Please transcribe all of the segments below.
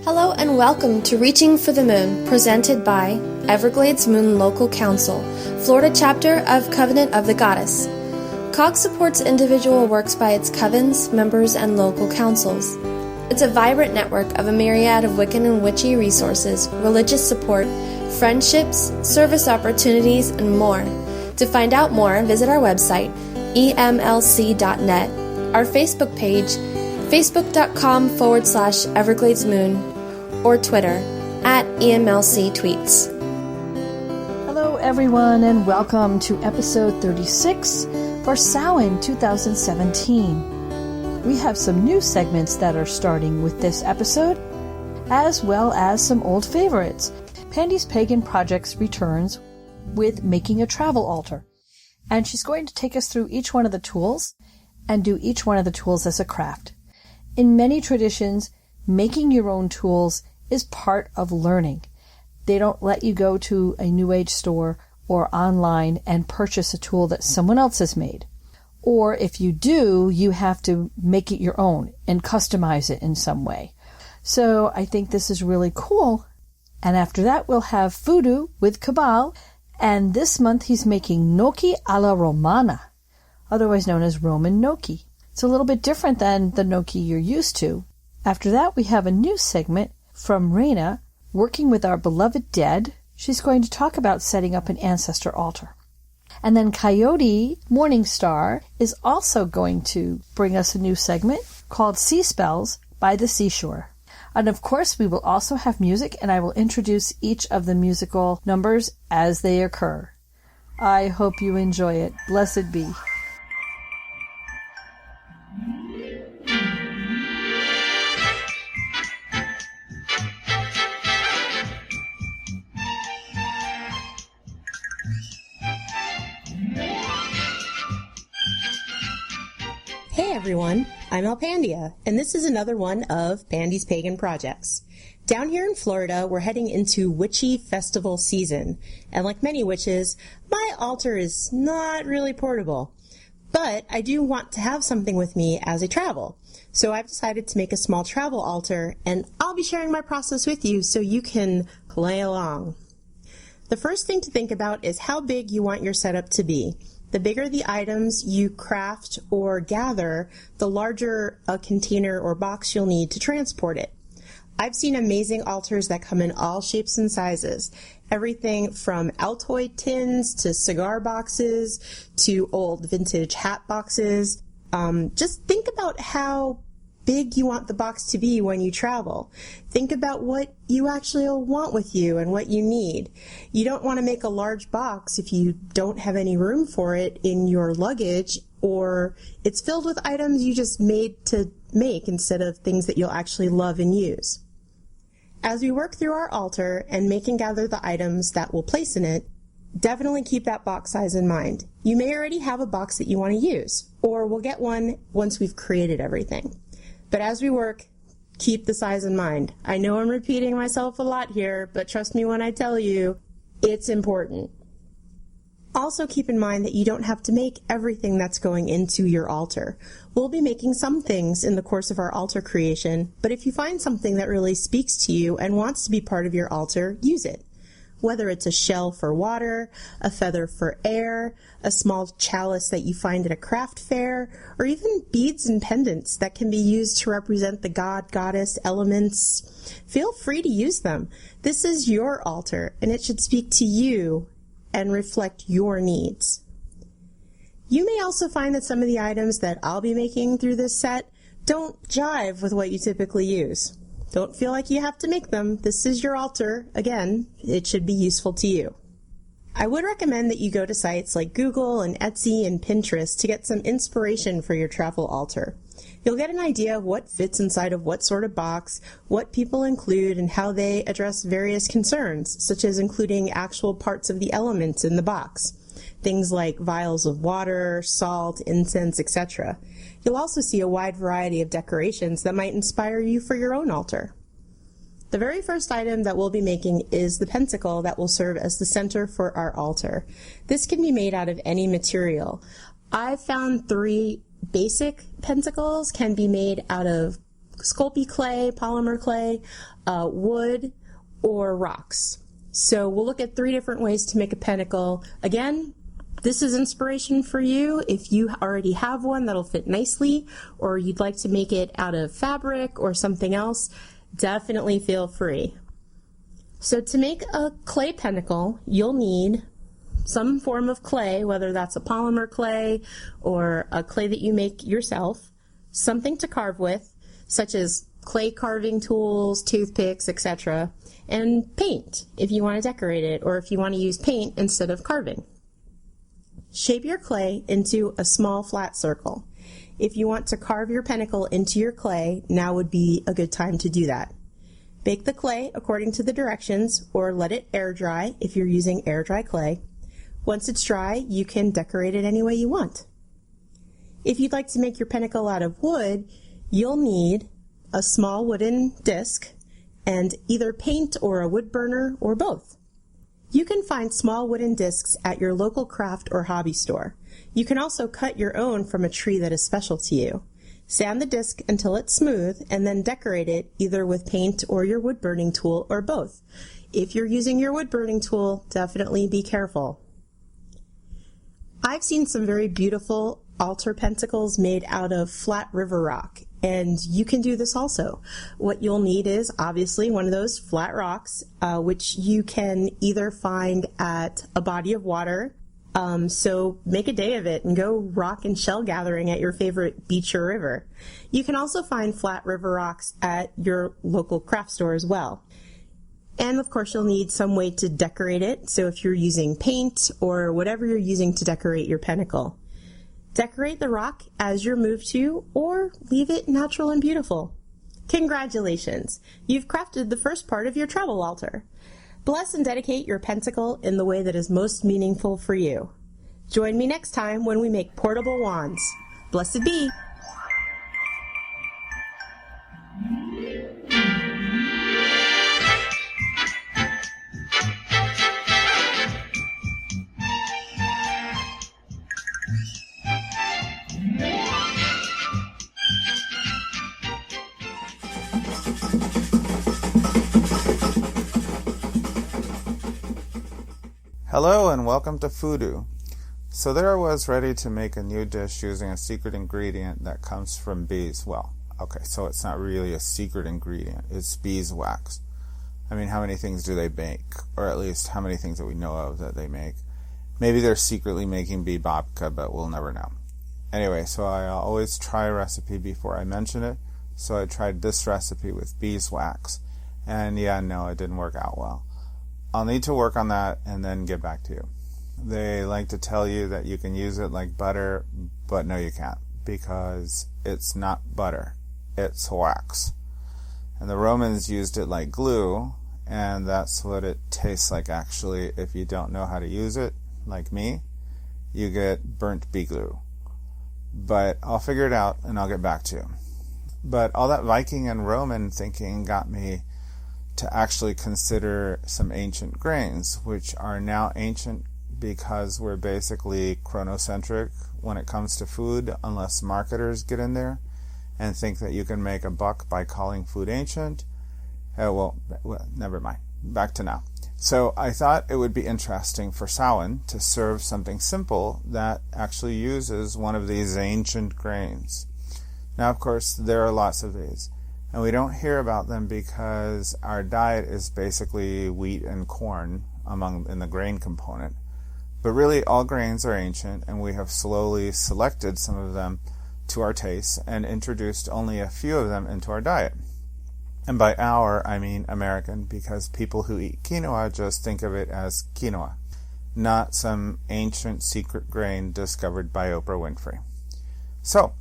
Hello and welcome to Reaching for the Moon, presented by Everglades Moon Local Council, Florida chapter of Covenant of the Goddess. COG supports individual works by its covens, members, and local councils. It's a vibrant network of a myriad of Wiccan and witchy resources, religious support, friendships, service opportunities, and more. To find out more, visit our website, emlc.net, our Facebook page, facebook.com/EvergladesMoon, or Twitter, @EMLCTweets. Hello everyone and welcome to episode 36 for Samhain 2017. We have some new segments that are starting with this episode, as well as some old favorites. Pandy's Pagan Projects returns with making a travel altar, and she's going to take us through each one of the tools and do each one of the tools as a craft. In many traditions, making your own tools is part of learning. They don't let you go to a New Age store or online and purchase a tool that someone else has made. Or if you do, you have to make it your own and customize it in some way. So I think this is really cool. And after that, we'll have Voodoo with Cabal. And this month, he's making gnocchi alla romana, otherwise known as Roman gnocchi. It's a little bit different than the gnocchi you're used to. After that, we have a new segment from Raina, working with our beloved dead. She's going to talk about setting up an ancestor altar. And then Coyote Morningstar is also going to bring us a new segment called Sea Spells by the Seashore. And of course, we will also have music, and I will introduce each of the musical numbers as they occur. I hope you enjoy it. Blessed be. Hey everyone, I'm Alpandia, and this is another one of Pandy's Pagan Projects. Down here in Florida, we're heading into witchy festival season, and like many witches, my altar is not really portable. But I do want to have something with me as I travel, so I've decided to make a small travel altar, and I'll be sharing my process with you so you can play along. The first thing to think about is how big you want your setup to be. The bigger the items you craft or gather, the larger a container or box you'll need to transport it. I've seen amazing altars that come in all shapes and sizes. Everything from Altoid tins to cigar boxes to old vintage hat boxes. Just think about how big you want the box to be when you travel. Think about what you actually want with you and what you need. You don't want to make a large box if you don't have any room for it in your luggage, or it's filled with items you just made to make instead of things that you'll actually love and use. As we work through our altar and make and gather the items that we'll place in it, definitely keep that box size in mind. You may already have a box that you want to use, or we'll get one once we've created everything. But as we work, keep the size in mind. I know I'm repeating myself a lot here, but trust me when I tell you, it's important. Also keep in mind that you don't have to make everything that's going into your altar. We'll be making some things in the course of our altar creation, but if you find something that really speaks to you and wants to be part of your altar, use it. Whether it's a shell for water, a feather for air, a small chalice that you find at a craft fair, or even beads and pendants that can be used to represent the god, goddess, elements, feel free to use them. This is your altar, and it should speak to you and reflect your needs. You may also find that some of the items that I'll be making through this set don't jive with what you typically use. Don't feel like you have to make them. This is your altar. Again, it should be useful to you. I would recommend that you go to sites like Google and Etsy and Pinterest to get some inspiration for your travel altar. You'll get an idea of what fits inside of what sort of box, what people include, and how they address various concerns, such as including actual parts of the elements in the box. Things like vials of water, salt, incense, etc. You'll also see a wide variety of decorations that might inspire you for your own altar. The very first item that we'll be making is the pentacle that will serve as the center for our altar. This can be made out of any material. I've found 3 basic pentacles can be made out of Sculpey clay, polymer clay, wood, or rocks. So we'll look at 3 different ways to make a pentacle. Again, this is inspiration for you. If you already have one that'll fit nicely, or you'd like to make it out of fabric or something else, definitely feel free. So to make a clay pentacle, you'll need some form of clay, whether that's a polymer clay or a clay that you make yourself, something to carve with, such as clay carving tools, toothpicks, etc., and paint if you want to decorate it, or if you want to use paint instead of carving. Shape your clay into a small flat circle. If you want to carve your pentacle into your clay, now would be a good time to do that. Bake the clay according to the directions, or let it air dry if you're using air dry clay. Once it's dry, you can decorate it any way you want. If you'd like to make your pentacle out of wood, you'll need a small wooden disc and either paint or a wood burner or both. You can find small wooden discs at your local craft or hobby store. You can also cut your own from a tree that is special to you. Sand the disc until it's smooth and then decorate it either with paint or your wood burning tool or both. If you're using your wood burning tool, definitely be careful. I've seen some very beautiful altar pentacles made out of flat river rock, and you can do this also. What you'll need is obviously one of those flat rocks, which you can either find at a body of water. So make a day of it and go rock and shell gathering at your favorite beach or river. You can also find flat river rocks at your local craft store as well. And of course you'll need some way to decorate it. So if you're using paint or whatever you're using to decorate your pentacle, decorate the rock as you're moved to, or leave it natural and beautiful. Congratulations! You've crafted the first part of your travel altar. Bless and dedicate your pentacle in the way that is most meaningful for you. Join me next time when we make portable wands. Blessed be! Hello and welcome to Foodoo. So there I was ready to make a new dish using a secret ingredient that comes from bees. Well, okay, so it's not really a secret ingredient. It's beeswax. I mean, how many things do they make? Or at least how many things that we know of that they make? Maybe they're secretly making bee babka, but we'll never know. Anyway, so I always try a recipe before I mention it. So I tried this recipe with beeswax. And yeah, no, it didn't work out well. I'll need to work on that and then get back to you. They like to tell you that you can use it like butter, but no you can't, because it's not butter, it's wax. And the Romans used it like glue, and that's what it tastes like actually. If you don't know how to use it, like me, you get burnt bee glue. But I'll figure it out and I'll get back to you. But all that Viking and Roman thinking got me to actually consider some ancient grains, which are now ancient because we're basically chronocentric when it comes to food, unless marketers get in there and think that you can make a buck by calling food ancient. Well, never mind. Back to now. So I thought it would be interesting for Samhain to serve something simple that actually uses one of these ancient grains. Now, of course, there are lots of these. And we don't hear about them because our diet is basically wheat and corn in the grain component. But really all grains are ancient, and we have slowly selected some of them to our tastes and introduced only a few of them into our diet. And by our, I mean American, because people who eat quinoa just think of it as quinoa, not some ancient secret grain discovered by Oprah Winfrey. So,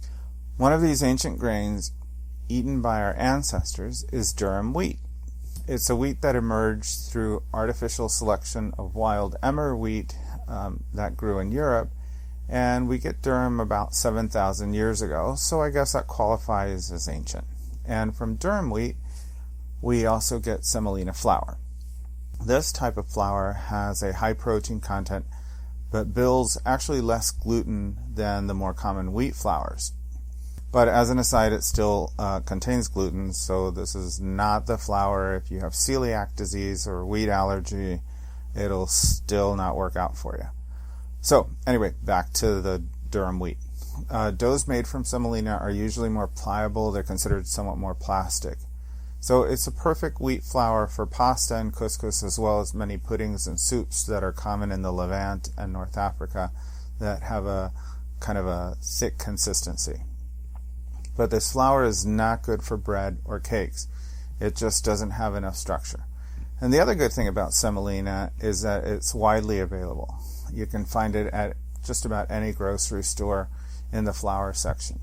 one of these ancient grains eaten by our ancestors is durum wheat. It's a wheat that emerged through artificial selection of wild emmer wheat that grew in Europe, and we get durum about 7,000 years ago, so I guess that qualifies as ancient. And from durum wheat, we also get semolina flour. This type of flour has a high protein content, but builds actually less gluten than the more common wheat flours. But as an aside, it still contains gluten, so this is not the flour. If you have celiac disease or wheat allergy, it'll still not work out for you. So anyway, back to the durum wheat. Doughs made from semolina are usually more pliable. They're considered somewhat more plastic. So it's a perfect wheat flour for pasta and couscous, as well as many puddings and soups that are common in the Levant and North Africa that have a kind of a thick consistency. But this flour is not good for bread or cakes. It just doesn't have enough structure. And the other good thing about semolina is that it's widely available. You can find it at just about any grocery store in the flour section.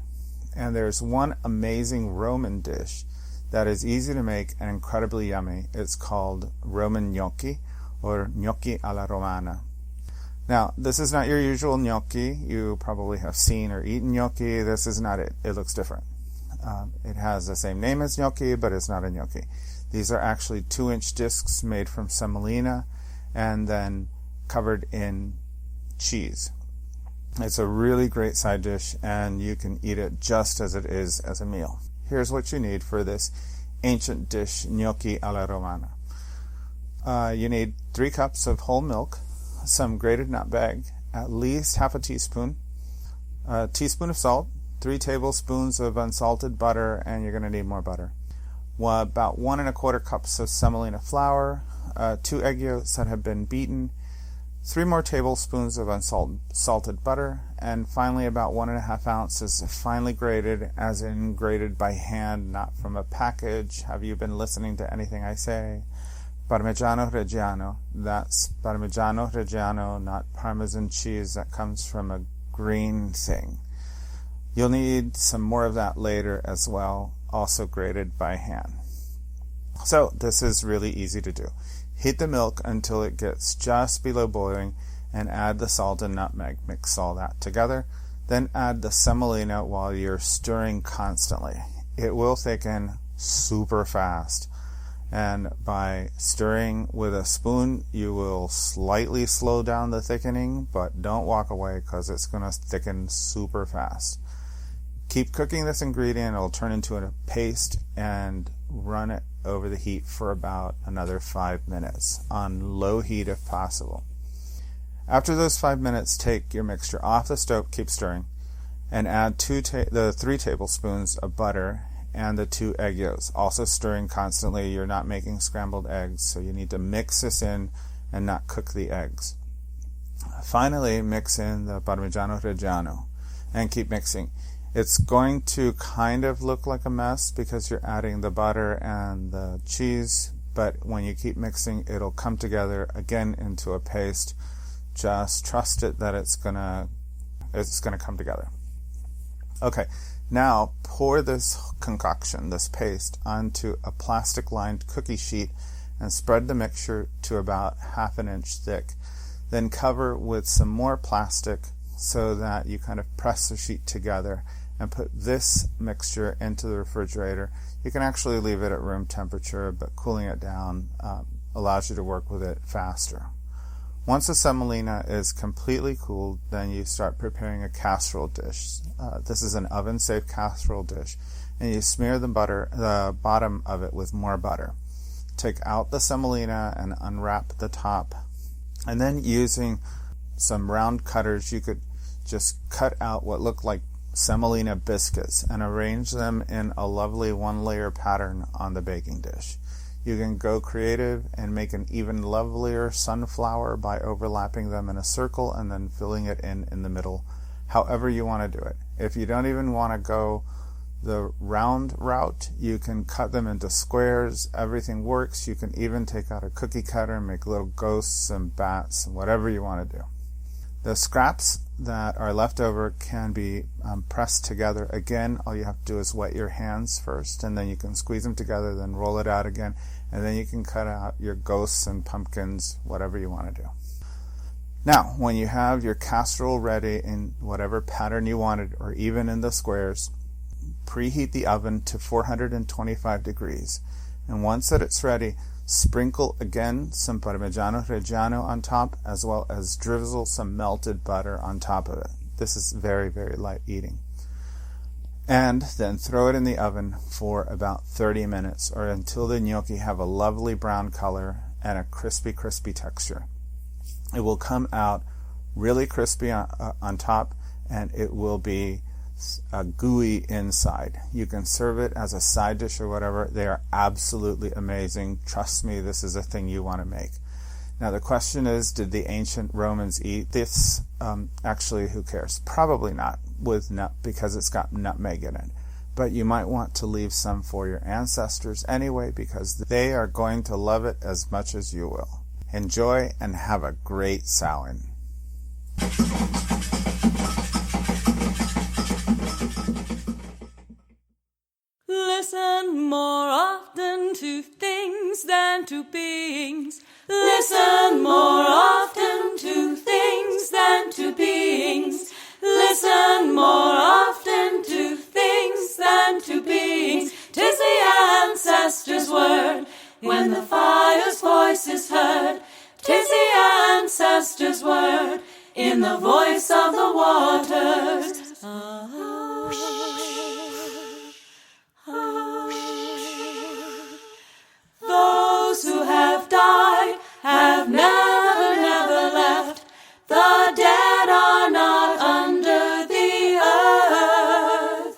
And there's one amazing Roman dish that is easy to make and incredibly yummy. It's called Roman gnocchi, or gnocchi alla romana. Now, this is not your usual gnocchi. You probably have seen or eaten gnocchi. This is not it. It looks different. It has the same name as gnocchi, but it's not a gnocchi. These are actually 2-inch discs made from semolina and then covered in cheese. It's a really great side dish, and you can eat it just as it is as a meal. Here's what you need for this ancient dish, gnocchi alla romana. You need 3 cups of whole milk, some grated nutmeg, at least half a teaspoon, a teaspoon of salt, 3 tablespoons of unsalted butter, and you're going to need more butter. About 1 1/4 cups of semolina flour, 2 egg yolks that have been beaten, 3 more tablespoons of unsalted butter, and finally about 1 1/2 ounces of finely grated, as in grated by hand, not from a package. Have you been listening to anything I say? Parmigiano Reggiano. That's Parmigiano Reggiano, not Parmesan cheese that comes from a green thing. You'll need some more of that later as well, also grated by hand. So this is really easy to do. Heat the milk until it gets just below boiling and add the salt and nutmeg. Mix all that together. Then add the semolina while you're stirring constantly. It will thicken super fast. And by stirring with a spoon, you will slightly slow down the thickening, but don't walk away because it's going to thicken super fast. Keep cooking this ingredient. It'll turn into a paste, and run it over the heat for about another 5 minutes on low heat if possible. After those 5 minutes, take your mixture off the stove, keep stirring, and add the 3 tablespoons of butter and the 2 egg yolks, also stirring constantly. You're not making scrambled eggs, so you need to mix this in and not cook the eggs. Finally, mix in the Parmigiano Reggiano and keep mixing. It's going to kind of look like a mess because you're adding the butter and the cheese, but when you keep mixing, it'll come together again into a paste. Just trust it that it's gonna come together. Okay, now pour this concoction, this paste, onto a plastic-lined cookie sheet and spread the mixture to about 1/2 inch thick. Then cover with some more plastic so that you kind of press the sheet together, and put this mixture into the refrigerator. You can actually leave it at room temperature, but cooling it down allows you to work with it faster. Once the semolina is completely cooled, then you start preparing a casserole dish. This is an oven-safe casserole dish, and you smear the bottom of it with more butter. Take out the semolina and unwrap the top, and then using some round cutters, you could just cut out what look like semolina biscuits and arrange them in a lovely 1-layer pattern on the baking dish. You can go creative and make an even lovelier sunflower by overlapping them in a circle and then filling it in the middle, however you want to do it. If you don't even want to go the round route, you can cut them into squares. Everything works. You can even take out a cookie cutter and make little ghosts and bats and whatever you want to do. The scraps that are left over can be pressed together. Again, all you have to do is wet your hands first, and then you can squeeze them together, then roll it out again, and then you can cut out your ghosts and pumpkins, whatever you want to do. Now, when you have your casserole ready in whatever pattern you wanted, or even in the squares, preheat the oven to 425 degrees. And once that it's ready, sprinkle again some Parmigiano Reggiano on top, as well as drizzle some melted butter on top of it. This is very, very light eating. And then throw it in the oven for about 30 minutes or until the gnocchi have a lovely brown color and a crispy texture. It will come out really crispy on top, and it will be gooey inside. You can serve it as a side dish or whatever. They are absolutely amazing. Trust me, this is a thing you want to make. Now the question is, did the ancient Romans eat this? Actually, who cares? Probably not because it's got nutmeg in it. But you might want to leave some for your ancestors anyway, because they are going to love it as much as you will. Enjoy and have a great Samhain. Listen more often to things than to beings. Listen more often to things than to beings. Listen more often to things than to beings. 'Tis the ancestors' word when the fire's voice is heard. 'Tis the ancestors' word in the voice of the waters. Those who have died have never left. The dead are not under the earth.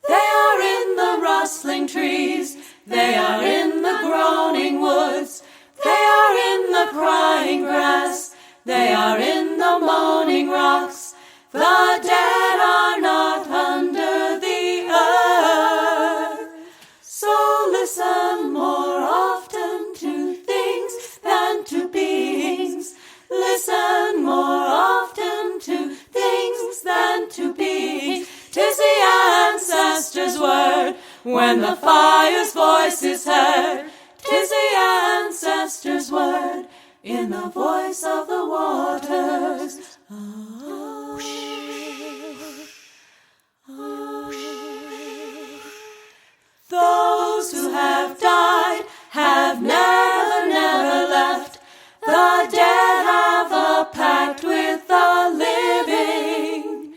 They are in the rustling trees. They are in the groaning woods. They are in the crying grass. They are in the moaning rocks. The dead are not under the earth. So listen more often to things than to beings. Listen more often to things than to beings. 'Tis the ancestors' word when the fire's voice is heard. 'Tis the ancestors' word in the voice of the waters. Those who have died have never left. The dead have a pact with the living.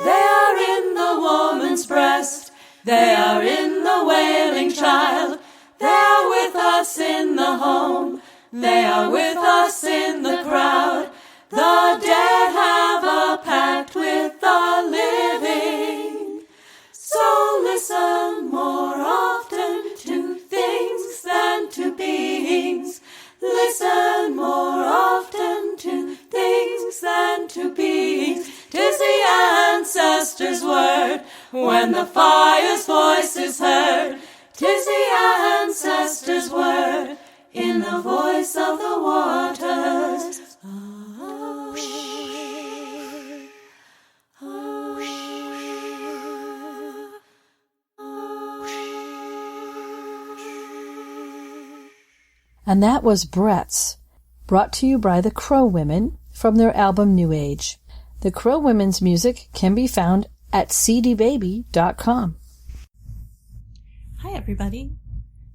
They are in the woman's breast. They are in the wailing child. They are with us in the home. They are with us in the crowd. The dead have a pact with the living. So listen more often to things than to beings. Listen more often to things than to beings. 'Tis the ancestors' word when the fire's voice is heard. 'Tis the ancestors' word in the voice of the waters. And that was Brett's, brought to you by the Crow Women from their album New Age. The Crow Women's music can be found at cdbaby.com. Hi, everybody.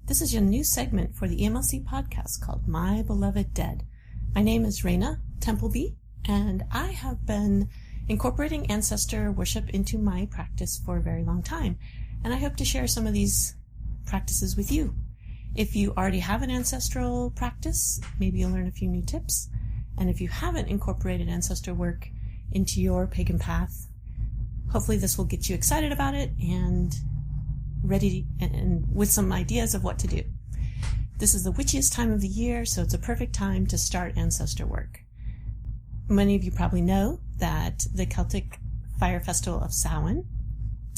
This is your new segment for the EMLC podcast called My Beloved Dead. My name is Raina Templeby, and I have been incorporating ancestor worship into my practice for a very long time, and I hope to share some of these practices with you. If you already have an ancestral practice, maybe you'll learn a few new tips. And if you haven't incorporated ancestor work into your pagan path, hopefully this will get you excited about it and ready and with some ideas of what to do. This is the witchiest time of the year, so it's a perfect time to start ancestor work. Many of you probably know that the Celtic fire festival of Samhain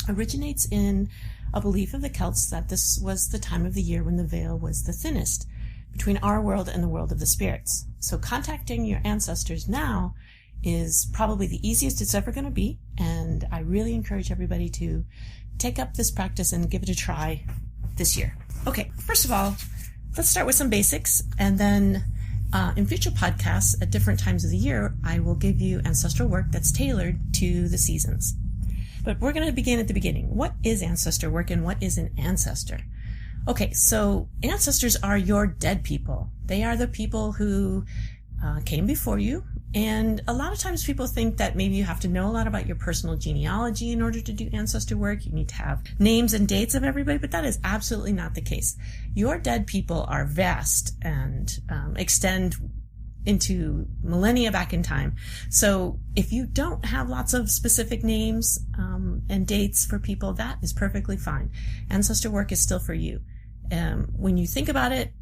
originates in a belief of the Celts that this was the time of the year when the veil was the thinnest between our world and the world of the spirits. So contacting your ancestors now is probably the easiest it's ever going to be, and I really encourage everybody to take up this practice and give it a try this year. Okay, first of all, let's start with some basics, and then in future podcasts at different times of the year, I will give you ancestral work that's tailored to the seasons. But we're going to begin at the beginning. What is ancestor work and what is an ancestor? Okay, so ancestors are your dead people. They are the people who came before you And a lot of times people think that maybe you have to know a lot about your personal genealogy in order to do ancestor work. You need to have names and dates of everybody, but that is absolutely not the case. Your dead people are vast and extend into millennia back in time. So if you don't have lots of specific names and dates for people, that is perfectly fine. Ancestor work is still for you. When you think about it,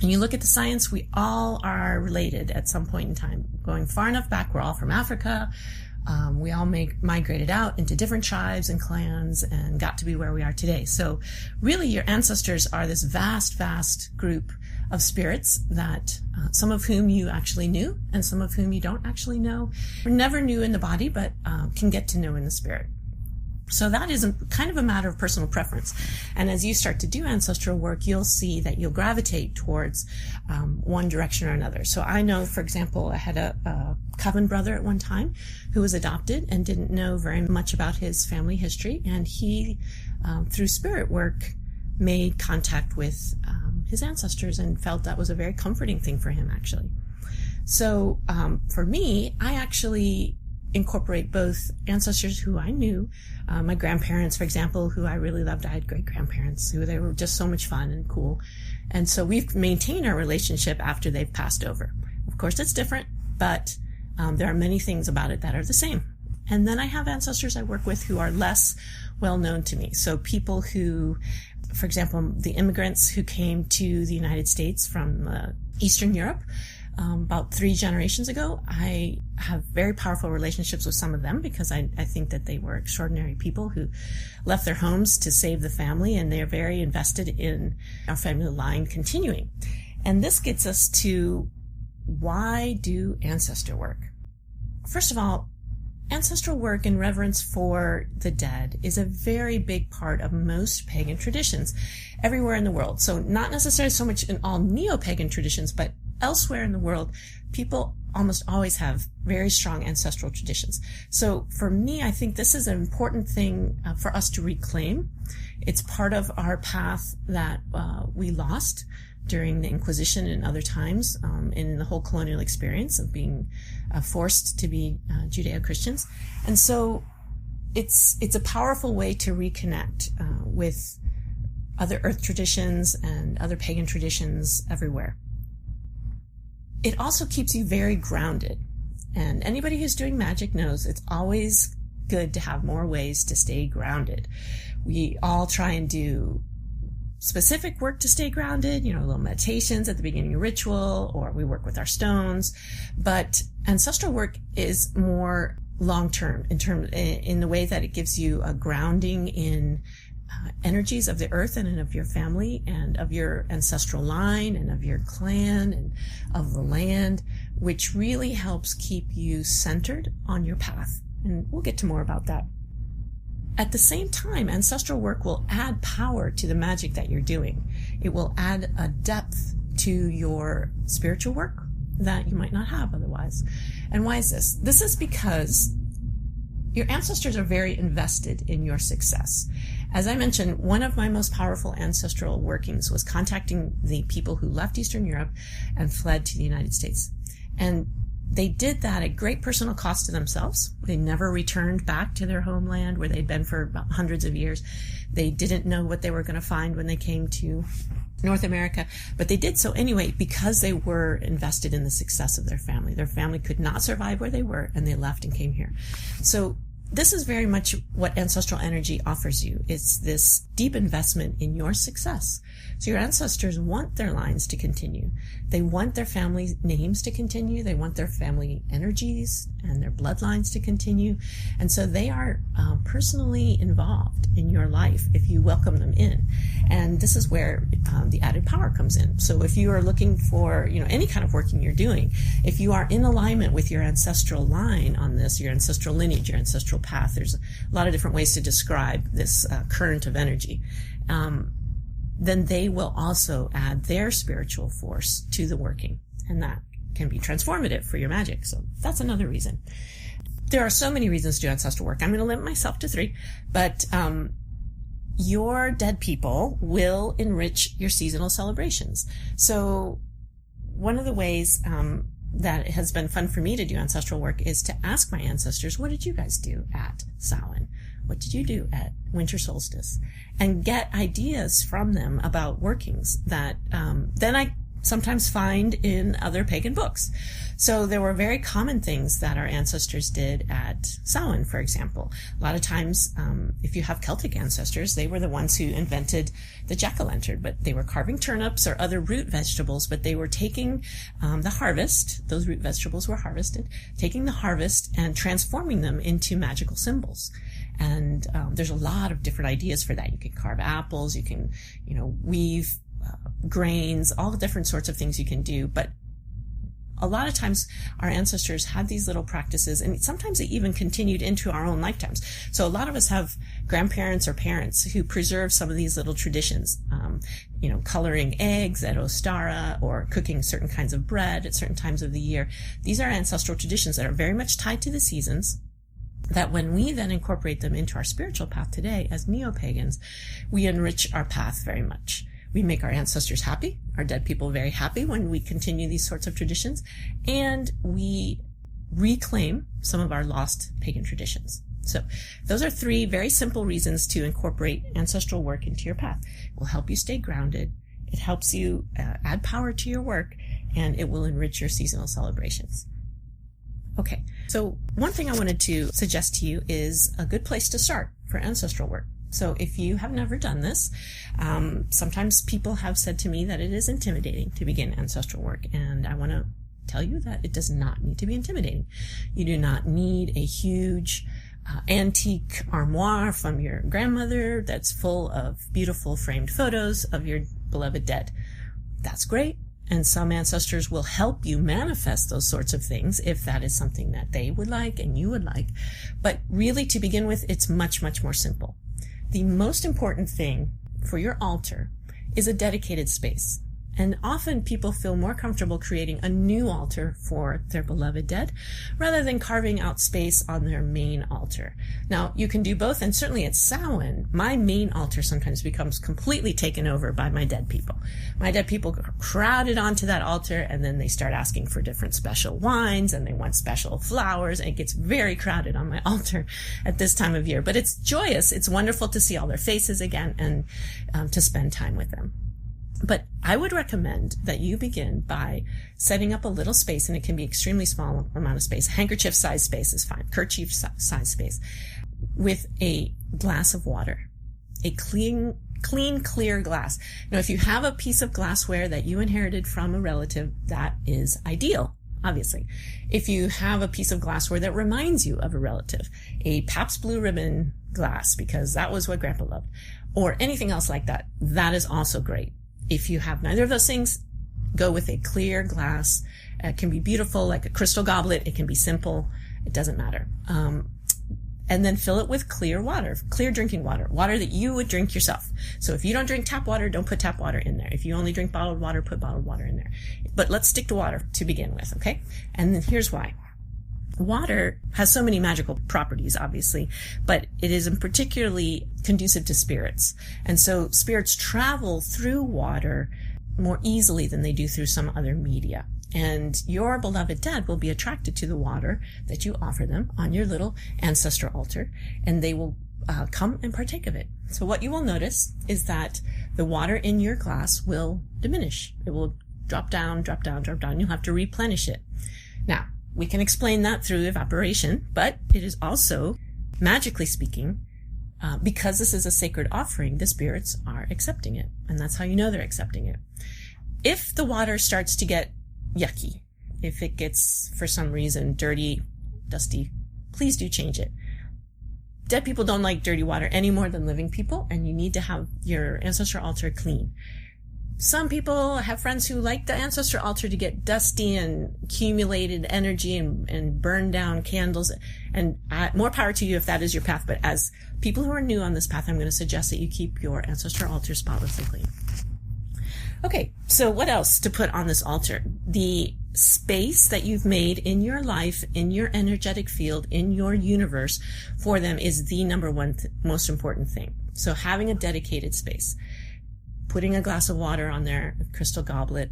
and you look at the science, we all are related at some point in time. Going far enough back, we're all from Africa. We all migrated out into different tribes and clans and got to be where we are today. So really your ancestors are this vast, vast group of spirits that some of whom you actually knew and some of whom you don't actually know, or never knew in the body, but can get to know in the spirit. So that is kind of a matter of personal preference. And as you start to do ancestral work, you'll see that you'll gravitate towards one direction or another. So I know, for example, I had a coven brother at one time who was adopted and didn't know very much about his family history. And he, through spirit work, made contact with his ancestors and felt that was a very comforting thing for him, actually. So for me, I actually incorporate both ancestors who I knew, my grandparents, for example, who I really loved. I had great grandparents who they were just so much fun and cool. And so we've maintained our relationship after they've passed over. Of course, it's different, but there are many things about it that are the same. And then I have ancestors I work with who are less well known to me. So people who, for example, the immigrants who came to the United States from Eastern Europe, about 3 generations ago. I have very powerful relationships with some of them because I think that they were extraordinary people who left their homes to save the family, and they are very invested in our family line continuing. And this gets us to, why do ancestor work? First of all, ancestral work in reverence for the dead is a very big part of most pagan traditions everywhere in the world. So not necessarily so much in all neo-pagan traditions, but elsewhere in the world, people almost always have very strong ancestral traditions. So for me, I think this is an important thing for us to reclaim. It's part of our path that we lost during the Inquisition and other times in the whole colonial experience of being forced to be Judeo-Christians. And so it's a powerful way to reconnect with other earth traditions and other pagan traditions everywhere. It also keeps you very grounded. And anybody who's doing magic knows it's always good to have more ways to stay grounded. We all try and do specific work to stay grounded, little meditations at the beginning of ritual, or we work with our stones. But ancestral work is more long-term in the way that it gives you a grounding in energies of the earth and of your family and of your ancestral line and of your clan and of the land, which really helps keep you centered on your path. And we'll get to more about that. At the same time, ancestral work will add power to the magic that you're doing. It will add a depth to your spiritual work that you might not have otherwise. And why is this? This is because your ancestors are very invested in your success. As I mentioned, one of my most powerful ancestral workings was contacting the people who left Eastern Europe and fled to the United States. And they did that at great personal cost to themselves. They never returned back to their homeland where they'd been for about hundreds of years. They didn't know what they were going to find when they came to North America, but they did so anyway because they were invested in the success of their family. Their family could not survive where they were, and they left and came here. So this is very much what ancestral energy offers you. It's this deep investment in your success. So your ancestors want their lines to continue. They want their family names to continue. They want their family energies and their bloodlines to continue. And so they are personally involved in your life if you welcome them in. And this is where the added power comes in. So if you are looking for, any kind of working you're doing, if you are in alignment with your ancestral line on this, your ancestral lineage, your ancestral path, there's a lot of different ways to describe this current of energy, then they will also add their spiritual force to the working. And that can be transformative for your magic. So that's another reason. There are so many reasons to do ancestral work. I'm going to limit myself to 3, but your dead people will enrich your seasonal celebrations. So one of the ways that has been fun for me to do ancestral work is to ask my ancestors, what did you guys do at Samhain? What did you do at winter solstice? And get ideas from them about workings that then I sometimes find in other pagan books. So there were very common things that our ancestors did at Samhain, for example. A lot of times, if you have Celtic ancestors, they were the ones who invented the jack-o'-lantern, but they were carving turnips or other root vegetables, but they were taking the harvest, those root vegetables were harvested, taking the harvest and transforming them into magical symbols. And there's a lot of different ideas for that. You can carve apples, you can, weave grains, all the different sorts of things you can do. But a lot of times our ancestors had these little practices, and sometimes they even continued into our own lifetimes. So a lot of us have grandparents or parents who preserve some of these little traditions, coloring eggs at Ostara or cooking certain kinds of bread at certain times of the year. These are ancestral traditions that are very much tied to the seasons, that when we then incorporate them into our spiritual path today as neo-pagans, we enrich our path very much. We make our ancestors happy, our dead people very happy when we continue these sorts of traditions, and we reclaim some of our lost pagan traditions. So those are 3 very simple reasons to incorporate ancestral work into your path. It will help you stay grounded, it helps you add power to your work, and it will enrich your seasonal celebrations. Okay, so one thing I wanted to suggest to you is a good place to start for ancestral work. So if you have never done this, sometimes people have said to me that it is intimidating to begin ancestral work, and I want to tell you that it does not need to be intimidating. You do not need a huge antique armoire from your grandmother that's full of beautiful framed photos of your beloved dead. That's great, and some ancestors will help you manifest those sorts of things if that is something that they would like and you would like. But really, to begin with, it's much, much more simple. The most important thing for your altar is a dedicated space. And often people feel more comfortable creating a new altar for their beloved dead rather than carving out space on their main altar. Now, you can do both, and certainly at Samhain, my main altar sometimes becomes completely taken over by my dead people. My dead people are crowded onto that altar, and then they start asking for different special wines, and they want special flowers, and it gets very crowded on my altar at this time of year. But it's joyous. It's wonderful to see all their faces again and to spend time with them. But I would recommend that you begin by setting up a little space, and it can be extremely small amount of space. Handkerchief size space is fine. Kerchief size space, with a glass of water, a clean, clear glass. Now, if you have a piece of glassware that you inherited from a relative, that is ideal, obviously. If you have a piece of glassware that reminds you of a relative, a Pabst Blue Ribbon glass, because that was what Grandpa loved, or anything else like that, that is also great. If you have neither of those things, go with a clear glass. It can be beautiful, like a crystal goblet. It can be simple. It doesn't matter. And then fill it with clear water, clear drinking water, water that you would drink yourself. So if you don't drink tap water, don't put tap water in there. If you only drink bottled water, put bottled water in there. But let's stick to water to begin with, okay? And then here's why. Water has so many magical properties, obviously, but it is particularly conducive to spirits. And so spirits travel through water more easily than they do through some other media. And your beloved dead will be attracted to the water that you offer them on your little ancestral altar, and they will come and partake of it. So what you will notice is that the water in your glass will diminish. It will drop down. You'll have to replenish it. Now, we can explain that through evaporation, but it is also, magically speaking, because this is a sacred offering, the spirits are accepting it. And that's how you know they're accepting it. If the water starts to get yucky, if it gets, for some reason, dirty, dusty, please do change it. Dead people don't like dirty water any more than living people, and you need to have your ancestral altar clean. Some people have friends who like the ancestral altar to get dusty and accumulated energy and burn down candles. And more power to you if that is your path. But as people who are new on this path, I'm going to suggest that you keep your ancestral altar spotlessly clean. Okay, so what else to put on this altar? The space that you've made in your life, in your energetic field, in your universe for them is the number one most important thing. So having a dedicated space. Putting a glass of water on there, a crystal goblet,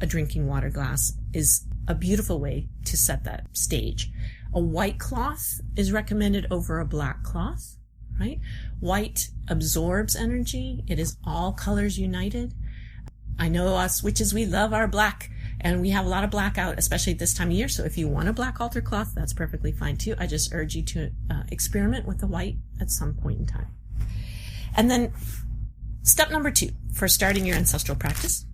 a drinking water glass is a beautiful way to set that stage. A white cloth is recommended over a black cloth, right? White absorbs energy. It is all colors united. I know us witches, we love our black, and we have a lot of black out, especially this time of year. So if you want a black altar cloth, that's perfectly fine too. I just urge you to experiment with the white at some point in time. And then step number 2 for starting your ancestral practice,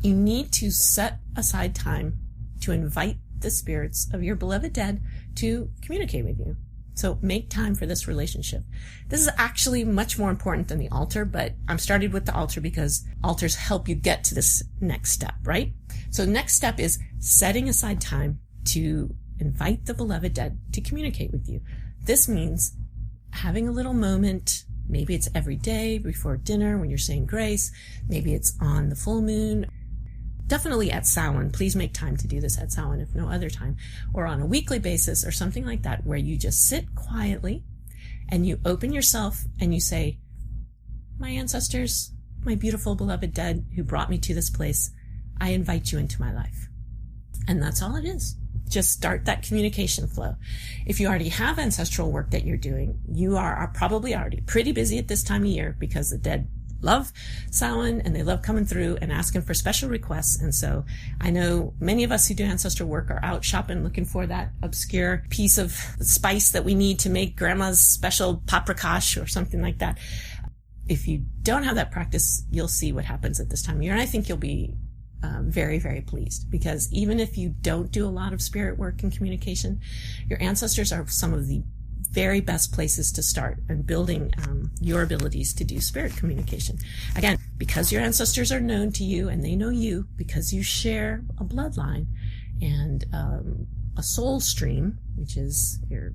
you need to set aside time to invite the spirits of your beloved dead to communicate with you. So make time for this relationship. This is actually much more important than the altar, but I'm started with the altar because altars help you get to this next step, right? So the next step is setting aside time to invite the beloved dead to communicate with you. This means having a little moment. Maybe it's every day before dinner when you're saying grace. Maybe it's on the full moon. Definitely at Samhain. Please make time to do this at Samhain if no other time, or on a weekly basis or something like that, where you just sit quietly and you open yourself and you say, my ancestors, my beautiful beloved dead who brought me to this place, I invite you into my life. And that's all it is. Just start that communication flow. If you already have ancestral work that you're doing, you are probably already pretty busy at this time of year because the dead love Samhain and they love coming through and asking for special requests. And so I know many of us who do ancestral work are out shopping looking for that obscure piece of spice that we need to make grandma's special paprikash or something like that. If you don't have that practice, you'll see what happens at this time of year. And I think you'll be very, very pleased, because even if you don't do a lot of spirit work and communication, your ancestors are some of the very best places to start in building your abilities to do spirit communication. Again, because your ancestors are known to you and they know you, because you share a bloodline and a soul stream, which is your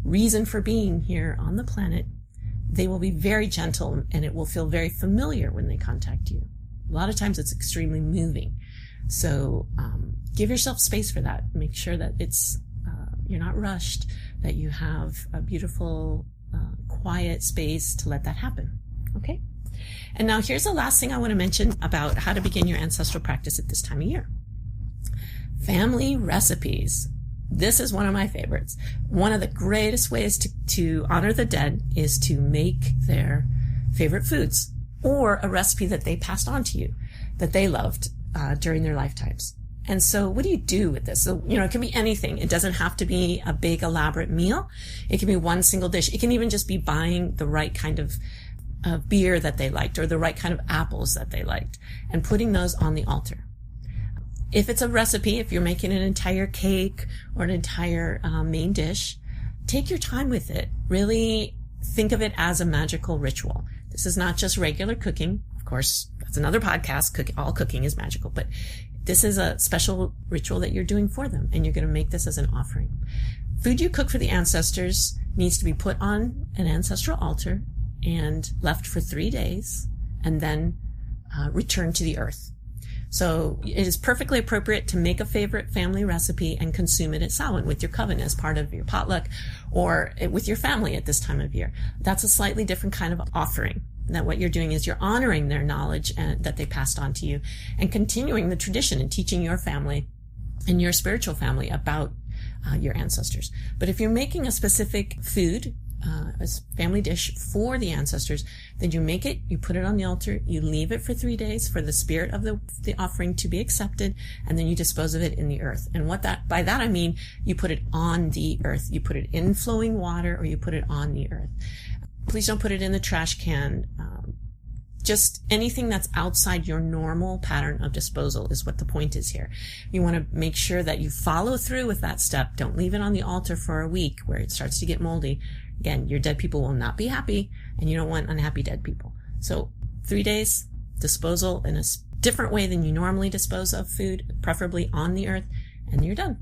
reason for being here on the planet, they will be very gentle and it will feel very familiar when they contact you. A lot of times it's extremely moving. So give yourself space for that. Make sure that it's you're not rushed, that you have a beautiful, quiet space to let that happen. Okay? And now here's the last thing I want to mention about how to begin your ancestral practice at this time of year. Family recipes. This is one of my favorites. One of the greatest ways to honor the dead is to make their favorite foods, or a recipe that they passed on to you that they loved during their lifetimes. And so what do you do with this? So, it can be anything. It doesn't have to be a big elaborate meal. It can be one single dish. It can even just be buying the right kind of beer that they liked, or the right kind of apples that they liked, and putting those on the altar. If it's a recipe, if you're making an entire cake or an entire main dish, take your time with it. Really think of it as a magical ritual. This is not just regular cooking. Of course, that's another podcast. All cooking is magical, but this is a special ritual that you're doing for them, and you're going to make this as an offering. Food you cook for the ancestors needs to be put on an ancestral altar and left for 3 days, and then returned to the earth. So it is perfectly appropriate to make a favorite family recipe and consume it at Samhain with your coven as part of your potluck, or with your family at this time of year. That's a slightly different kind of offering. That what you're doing is you're honoring their knowledge that they passed on to you, and continuing the tradition and teaching your family and your spiritual family about your ancestors. But if you're making a specific food, a family dish for the ancestors, then you make it, you put it on the altar, you leave it for 3 days for the spirit of the offering to be accepted, and then you dispose of it in the earth. And by that I mean you put it on the earth. You put it in flowing water, or you put it on the earth. Please don't put it in the trash can. Just anything that's outside your normal pattern of disposal is what the point is here. You want to make sure that you follow through with that step. Don't leave it on the altar for a week where it starts to get moldy. Again, your dead people will not be happy, and you don't want unhappy dead people. So 3 days, disposal in a different way than you normally dispose of food, preferably on the earth, and you're done.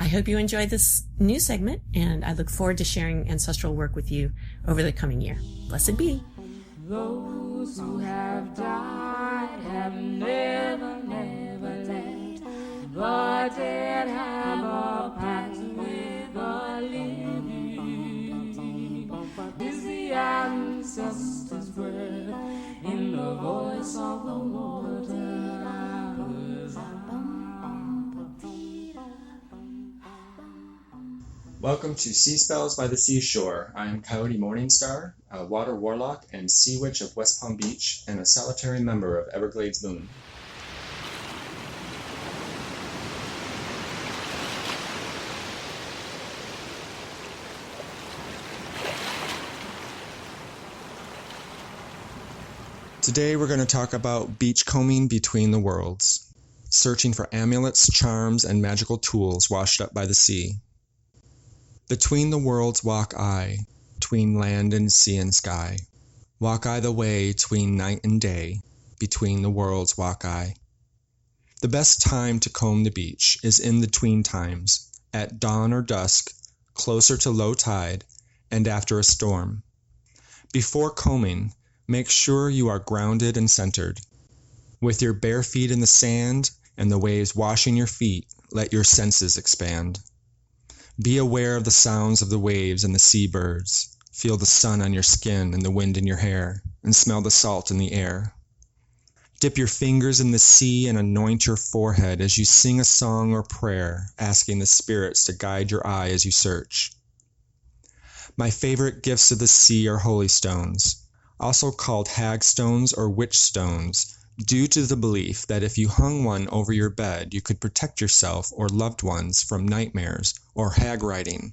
I hope you enjoyed this new segment, and I look forward to sharing ancestral work with you over the coming year. Blessed be. Those who have died have never, never left. The dead have a pact with the living. Is the ancestors' breath in the voice of the water? Welcome to Sea Spells by the Seashore. I am Coyote Morningstar, a water warlock and sea witch of West Palm Beach, and a solitary member of Everglades Moon. Today we're going to talk about beachcombing between the worlds, searching for amulets, charms, and magical tools washed up by the sea. Between the worlds walk I, between land and sea and sky. Walk I the way, tween night and day, between the worlds walk I. The best time to comb the beach is in the tween times, at dawn or dusk, closer to low tide, and after a storm. Before combing, make sure you are grounded and centered. With your bare feet in the sand and the waves washing your feet, let your senses expand. Be aware of the sounds of the waves and the seabirds. Feel the sun on your skin and the wind in your hair, and smell the salt in the air. Dip your fingers in the sea and anoint your forehead as you sing a song or prayer, asking the spirits to guide your eye as you search. My favorite gifts of the sea are holy stones, also called hag stones or witch stones, due to the belief that if you hung one over your bed, you could protect yourself or loved ones from nightmares or hag riding,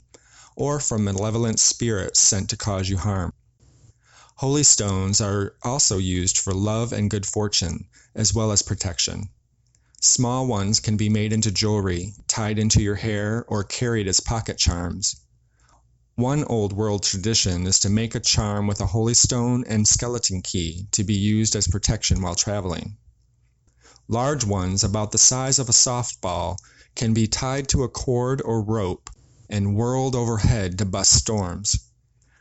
or from malevolent spirits sent to cause you harm. Holy stones are also used for love and good fortune, as well as protection. Small ones can be made into jewelry, tied into your hair, or carried as pocket charms. One old world tradition is to make a charm with a holy stone and skeleton key to be used as protection while traveling. Large ones, about the size of a softball, can be tied to a cord or rope and whirled overhead to bust storms.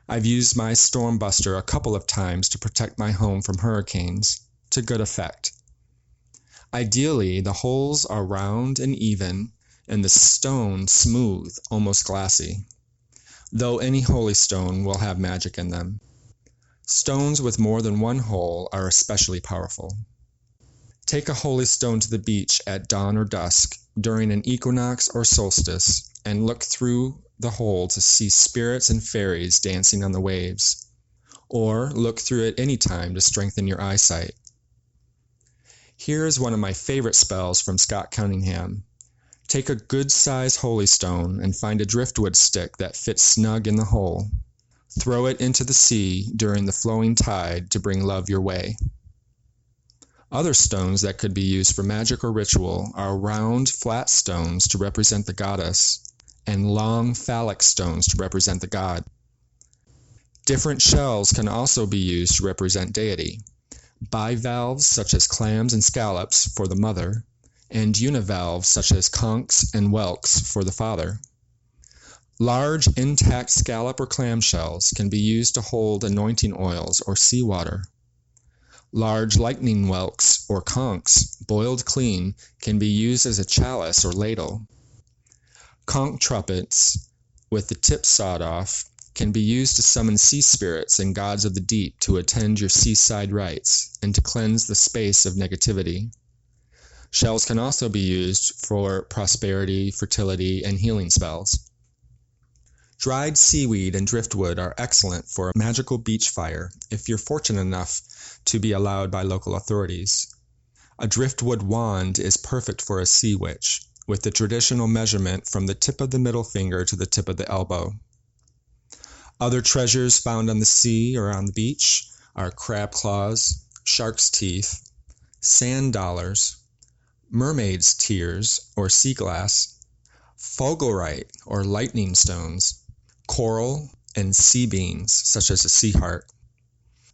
I've used my storm buster a couple of times to protect my home from hurricanes, to good effect. Ideally, the holes are round and even, and the stone smooth, almost glassy. Though any holy stone will have magic in them. Stones with more than one hole are especially powerful. Take a holy stone to the beach at dawn or dusk, during an equinox or solstice, and look through the hole to see spirits and fairies dancing on the waves. Or look through it any time to strengthen your eyesight. Here is one of my favorite spells from Scott Cunningham. Take a good-sized holy stone and find a driftwood stick that fits snug in the hole. Throw it into the sea during the flowing tide to bring love your way. Other stones that could be used for magic or ritual are round, flat stones to represent the goddess, and long, phallic stones to represent the god. Different shells can also be used to represent deity. Bivalves, such as clams and scallops, for the mother, and univalves such as conchs and whelks for the father. Large intact scallop or clam shells can be used to hold anointing oils or seawater. Large lightning whelks or conchs, boiled clean, can be used as a chalice or ladle. Conch trumpets, with the tip sawed off, can be used to summon sea spirits and gods of the deep to attend your seaside rites and to cleanse the space of negativity. Shells can also be used for prosperity, fertility, and healing spells. Dried seaweed and driftwood are excellent for a magical beach fire if you're fortunate enough to be allowed by local authorities. A driftwood wand is perfect for a sea witch, with the traditional measurement from the tip of the middle finger to the tip of the elbow. Other treasures found on the sea or on the beach are crab claws, shark's teeth, sand dollars, mermaid's tears or sea glass, fulgurite or lightning stones, coral, and sea beans such as a sea heart.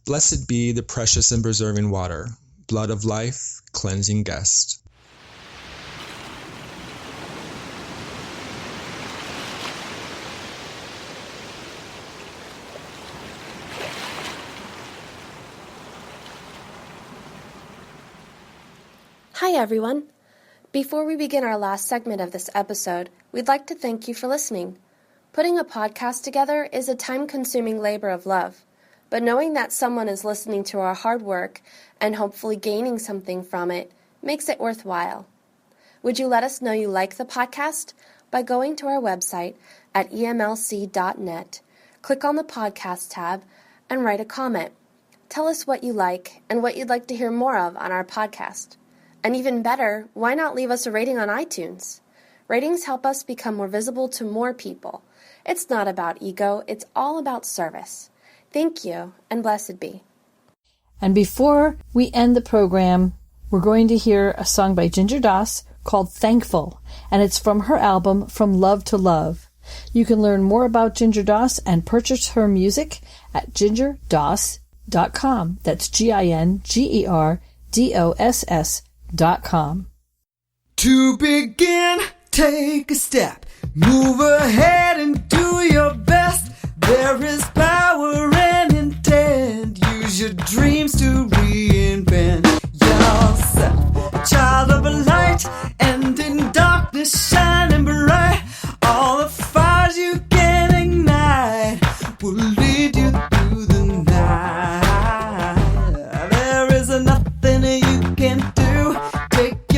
Blessed be the precious and preserving water, blood of life, cleansing guest. Hi everyone! Before we begin our last segment of this episode, we'd like to thank you for listening. Putting a podcast together is a time-consuming labor of love, but knowing that someone is listening to our hard work and hopefully gaining something from it makes it worthwhile. Would you let us know you like the podcast by going to our website emlc.net. Click on the podcast tab and write a comment. Tell us what you like and what you'd like to hear more of on our podcast. And even better, why not leave us a rating on iTunes? Ratings help us become more visible to more people. It's not about ego, it's all about service. Thank you, and blessed be. And before we end the program, we're going to hear a song by Ginger Doss called Thankful, and it's from her album From Love to Love. You can learn more about Ginger Doss and purchase her music at gingerdoss.com. That's GINGERDOSS.com. To begin, take a step. Move ahead and do your best. There is power and intent. Use your dreams to reinvent yourself. Child of a light, and in darkness shining bright. All the fires you can ignite will lead you through the night. There is nothing you can do. Take